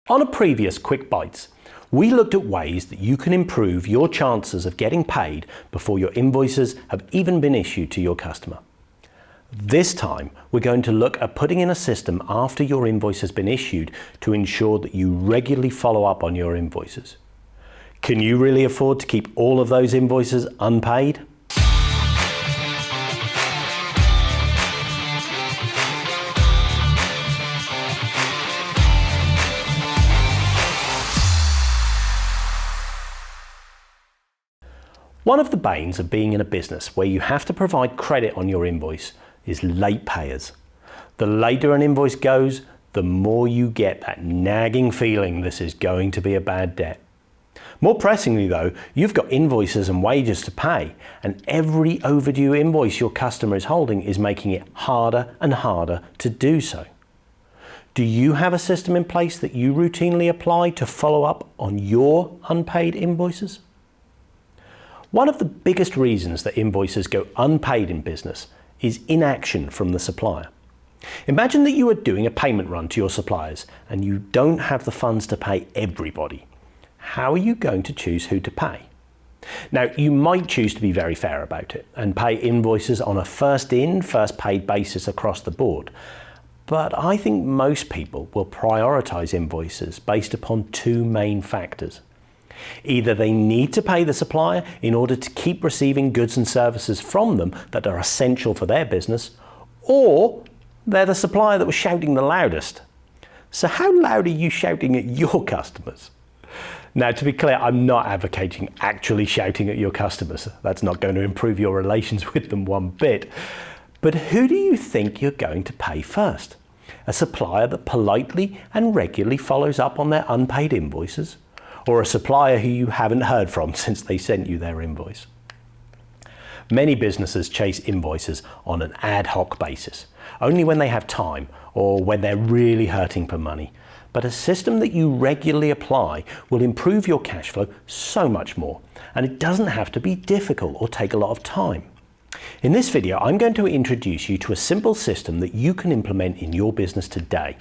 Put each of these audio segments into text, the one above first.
On a previous Quick Bites, we looked at ways that you can improve your chances of getting paid before your invoices have even been issued to your customer. This time, we're going to look at putting in a system after your invoice has been issued to ensure that you regularly follow up on your invoices. Can you really afford to keep all of those invoices unpaid? One of the banes of being in a business where you have to provide credit on your invoice is late payers. The later an invoice goes, the more you get that nagging feeling this is going to be a bad debt. More pressingly though, you've got invoices and wages to pay, and every overdue invoice your customer is holding is making it harder and harder to do so. Do you have a system in place that you routinely apply to follow up on your unpaid invoices? One of the biggest reasons that invoices go unpaid in business is inaction from the supplier. Imagine that you are doing a payment run to your suppliers and you don't have the funds to pay everybody. How are you going to choose who to pay? Now, you might choose to be very fair about it and pay invoices on a first in, first paid basis across the board. But I think most people will prioritize invoices based upon two main factors. Either they need to pay the supplier in order to keep receiving goods and services from them that are essential for their business, or they're the supplier that was shouting the loudest. So how loud are you shouting at your customers? Now, to be clear, I'm not advocating actually shouting at your customers. That's not going to improve your relations with them one bit. But who do you think you're going to pay first? A supplier that politely and regularly follows up on their unpaid invoices? Or a supplier who you haven't heard from since they sent you their invoice? Many businesses chase invoices on an ad hoc basis, only when they have time or when they're really hurting for money. But a system that you regularly apply will improve your cash flow so much more, and it doesn't have to be difficult or take a lot of time. In this video, I'm going to introduce you to a simple system that you can implement in your business today.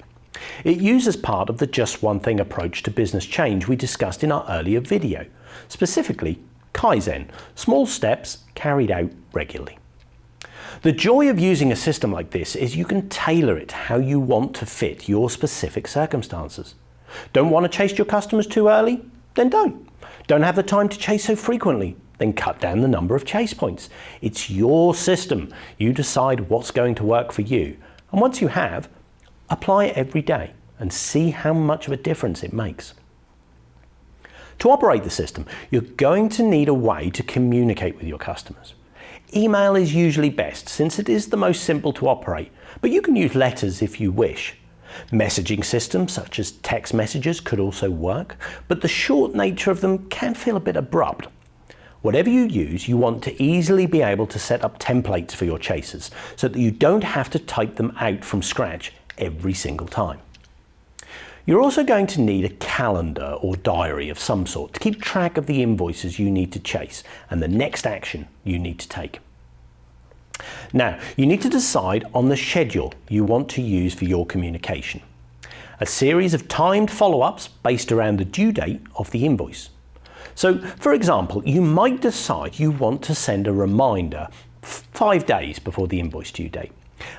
It uses part of the just one thing approach to business change we discussed in our earlier video, specifically Kaizen, small steps carried out regularly. The joy of using a system like this is you can tailor it how you want to fit your specific circumstances. Don't want to chase your customers too early? Then don't. Don't have the time to chase so frequently? Then cut down the number of chase points. It's your system. You decide what's going to work for you. And once you have, apply it every day and see how much of a difference it makes. To operate the system, you're going to need a way to communicate with your customers. Email is usually best since it is the most simple to operate, but you can use letters if you wish. Messaging systems such as text messages could also work, but the short nature of them can feel a bit abrupt. Whatever you use, you want to easily be able to set up templates for your chasers so that you don't have to type them out from scratch every single time. You're also going to need a calendar or diary of some sort to keep track of the invoices you need to chase and the next action you need to take. Now, you need to decide on the schedule you want to use for your communication. A series of timed follow-ups based around the due date of the invoice. So, for example, you might decide you want to send a reminder 5 days before the invoice due date,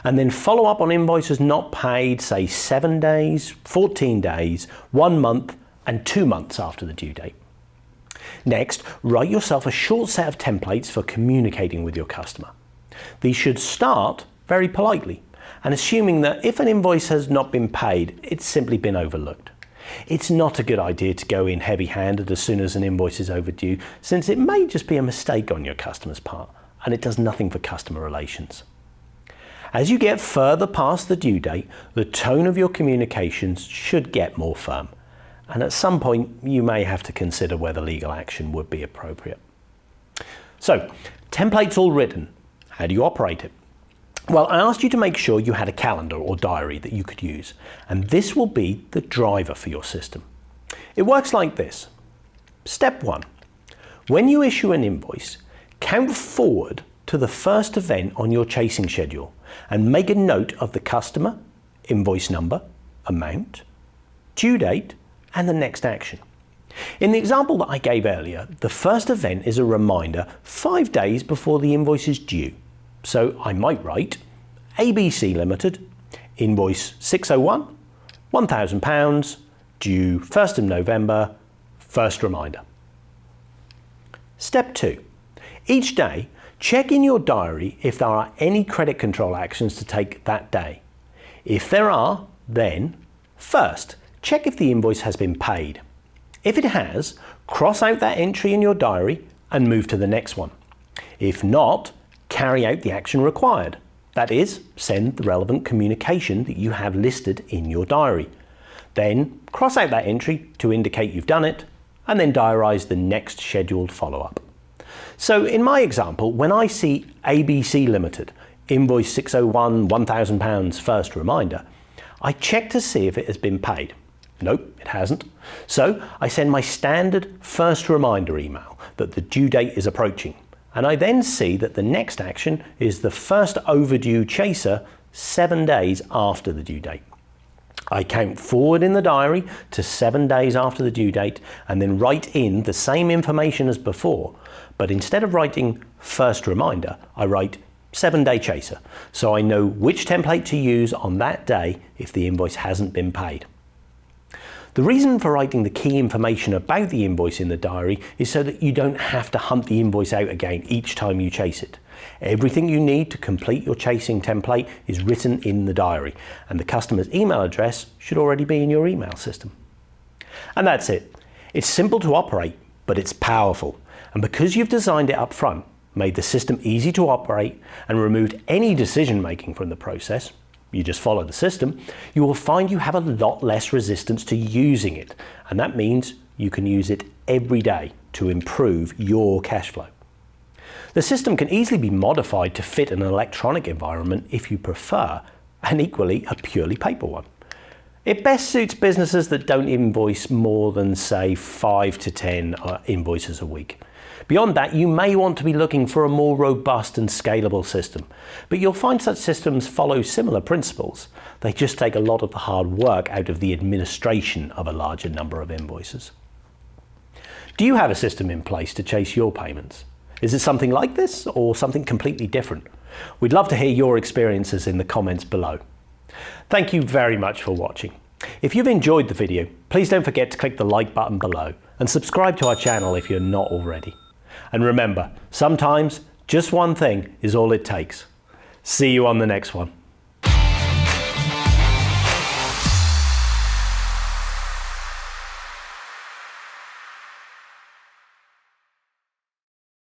and then follow up on invoices not paid, say 7 days, 14 days, 1 month, and 2 months after the due date. Next, write yourself a short set of templates for communicating with your customer. These should start very politely, and assuming that if an invoice has not been paid, it's simply been overlooked. It's not a good idea to go in heavy-handed as soon as an invoice is overdue, since it may just be a mistake on your customer's part, and it does nothing for customer relations. As you get further past the due date, the tone of your communications should get more firm, and at some point you may have to consider whether legal action would be appropriate. So, templates all written. How do you operate it? Well, I asked you to make sure you had a calendar or diary that you could use, and this will be the driver for your system. It works like this. Step 1. When you issue an invoice, count forward to the first event on your chasing schedule and make a note of the customer, invoice number, amount, due date, and the next action. In the example that I gave earlier, the first event is a reminder 5 days before the invoice is due. So I might write ABC Limited, invoice 601, £1,000, due 1st of November, first reminder. Step 2. Each day, check in your diary if there are any credit control actions to take that day. If there are, then first, check if the invoice has been paid. If it has, cross out that entry in your diary and move to the next one. If not, carry out the action required. That is, send the relevant communication that you have listed in your diary. Then cross out that entry to indicate you've done it, and then diarise the next scheduled follow-up. So in my example, when I see ABC Limited, invoice 601, £1,000 first reminder, I check to see if it has been paid. Nope, it hasn't. So I send my standard first reminder email that the due date is approaching. And I then see that the next action is the first overdue chaser 7 days after the due date. I count forward in the diary to 7 days after the due date and then write in the same information as before. But instead of writing first reminder, I write 7-day chaser. So I know which template to use on that day if the invoice hasn't been paid. The reason for writing the key information about the invoice in the diary is so that you don't have to hunt the invoice out again each time you chase it. Everything you need to complete your chasing template is written in the diary, and the customer's email address should already be in your email system. And that's it. It's simple to operate, but it's powerful. And because you've designed it up front, made the system easy to operate, and removed any decision making from the process, you just follow the system, you will find you have a lot less resistance to using it. And that means you can use it every day to improve your cash flow. The system can easily be modified to fit an electronic environment if you prefer, and equally a purely paper one. It best suits businesses that don't invoice more than, say, 5 to 10 invoices a week. Beyond that, you may want to be looking for a more robust and scalable system, but you'll find such systems follow similar principles. They just take a lot of the hard work out of the administration of a larger number of invoices. Do you have a system in place to chase your payments? Is it something like this or something completely different? We'd love to hear your experiences in the comments below. Thank you very much for watching. If you've enjoyed the video, please don't forget to click the like button below and subscribe to our channel if you're not already. And remember, sometimes just one thing is all it takes. See you on the next one.